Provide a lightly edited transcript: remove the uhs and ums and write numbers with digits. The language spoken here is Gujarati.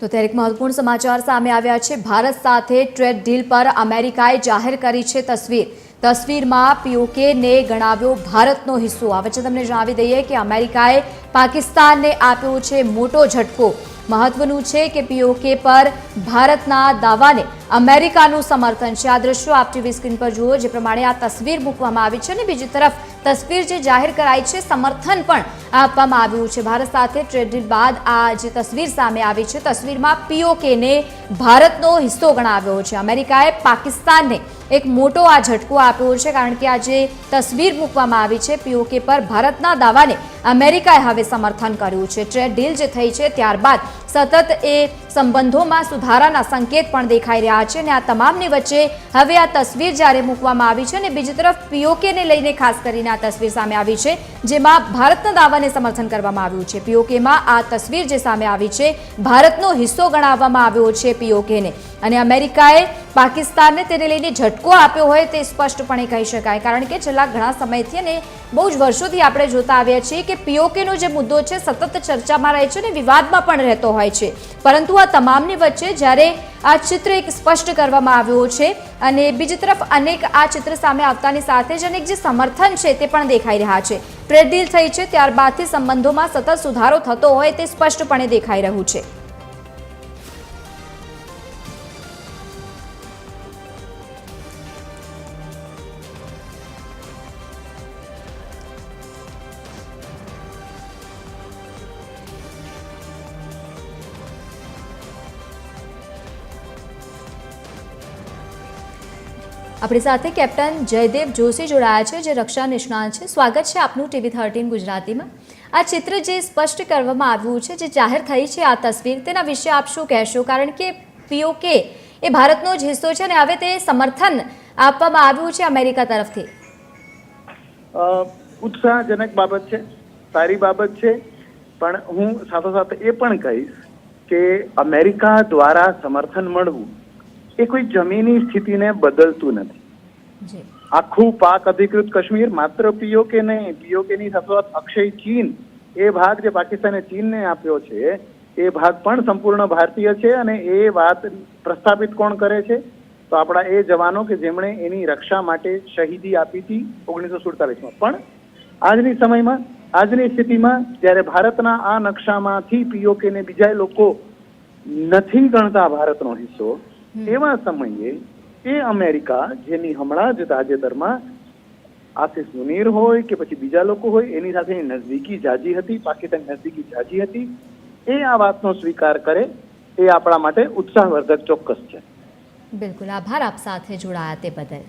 તો ત્યારે એક મહત્વપૂર્ણ સમાચાર સામે આવ્યા છે। ભારત સાથે ટ્રેડ ડીલ પર અમેરિકાએ જાહેર કરી છે તસવીરમાં પીઓકેને ગણાવ્યો ભારતનો હિસ્સો। આ વચ્ચે તમને જણાવી દઈએ કે અમેરિકાએ પાકિસ્તાનને આપ્યો છે મોટો ઝટકો। મહત્વનું છે કે પીઓકે પર ભારતના દાવાને અમેરિકાનું સમર્થન છે। આ દ્રશ્યો આપ ટીવી સ્ક્રીન પર જુઓ, જે પ્રમાણે આ તસવીર મૂકવામાં આવી છે અને બીજી તરફ તસવીર જે જાહેર કરાઈ છે સમર્થન પણ આપવામાં આવ્યું છે। ભારત સાથે ટ્રેડ ડીલ બાદ આ જે તસવીર સામે આવી છે, તસવીરમાં પીઓકેને ભારતનો હિસ્સો ગણાવ્યો છે। અમેરિકાએ પાકિસ્તાનને એક મોટો આ ઝટકો આપ્યો છે, કારણ કે આ જે તસવીર મૂકવામાં આવી છે પીઓકે પર ભારતના દાવાને અમેરિકાએ હવે સમર્થન કર્યું છે। ટ્રેડ ડીલ જે થઈ છે ત્યારબાદ સતત એ સંબંધોમાં સુધારાના સંકેત પણ દેખાઈ રહ્યા છે અને આ તમામની વચ્ચે હવે આ તસવીર જ્યારે મૂકવામાં આવી છે અને બીજી તરફ પીઓકેને લઈને ખાસ કરીને આ તસવીર સામે આવી છે, જેમાં ભારતના દાવાને સમર્થન કરવામાં આવ્યું છે। પીઓકેમાં આ તસવીર જે સામે આવી છે, ભારતનો હિસ્સો ગણાવવામાં આવ્યો છે પીઓકેને, અને અમેરિકાએ પાકિસ્તાનને તેને લઈને ઝટકો આપ્યો હોય તે સ્પષ્ટપણે કહી શકાય, કારણ કે છેલ્લા ઘણા સમયથી અને બહુ જ વર્ષોથી આપણે જોતા આવ્યા છીએ કે પીઓકેનો જે મુદ્દો છે સતત ચર્ચામાં રહે છે અને વિવાદમાં પણ રહેતો હોય છે, પરંતુ આ તમામની વચ્ચે જ્યારે આ ચિત્ર એક સ્પષ્ટ કરવામાં આવ્યો છે અને બીજી તરફ અનેક આ ચિત્ર સામે આવતાની સાથે જ અનેક જે સમર્થન છે તે પણ દેખાઈ રહ્યા છે। ટ્રેડ ડીલ થઈ છે ત્યારબાદથી સંબંધોમાં સતત સુધારો થતો હોય તે સ્પષ્ટપણે દેખાઈ રહ્યું છે। આપણી સાથે કેપ્ટન જયદેવ જોશી જોડાયા છે, જે રક્ષા નિષ્ણાત છે। સ્વાગત છે આપનું ટીવી 13 ગુજરાતીમાં। આ ચિત્ર જે સ્પષ્ટ કરવામાં આવ્યું છે, જે જાહેર થઈ છે આ તસવીર, તેના વિશે આપ શું કહેશો? કારણ કે પીઓકે એ ભારતનો જ હિસ્સો છે અને હવે તે સમર્થન આપવામાં આવ્યું છે અમેરિકા તરફથી। ઉત્સાહજનક બાબત છે, સારી બાબત છે, પણ હું સાથોસાથ એ પણ કહીશ કે અમેરિકા દ્વારા સમર્થન મળવું એ કોઈ જમીની સ્થિતિને બદલતું નથી। આખું પાક અધિકૃત કાશ્મીર માત્ર પીઓકે નહીં, પીઓકેની સાથોસાથ અક્ષય ચીન, એ ભાગ જે પાકિસ્તાને ચીનને આપ્યો છે એ ભાગ પણ સંપૂર્ણ ભારતીય છે। અને એ વાત પ્રસ્થાપિત કોણ કરે છે? તો આપણા એ જવાનો કે જેમણે એની રક્ષા માટે શહીદી આપી હતી 1947માં। પણ આજની સમયમાં, આજની સ્થિતિમાં જ્યારે ભારતના આ નકશામાંથી પીઓકેને બીજા લોકો નથી ગણતા ભારતનો હિસ્સો, એવા સમયે એ અમેરિકા, જેની હમણાં જ તાજેતરમાં આસિફ મુનીર હોય કે પછી બીજા લોકો હોય એની સાથે નજદીકી જાજી હતી, પાકિસ્તાન નજદીકી જાજી હતી, એ આ વાતનો સ્વીકાર કરે એ આપણા માટે ઉત્સાહવર્ધક ચોક્કસ છે। બિલકુલ, આભાર આપ સાથે જોડાયા તે બદલ।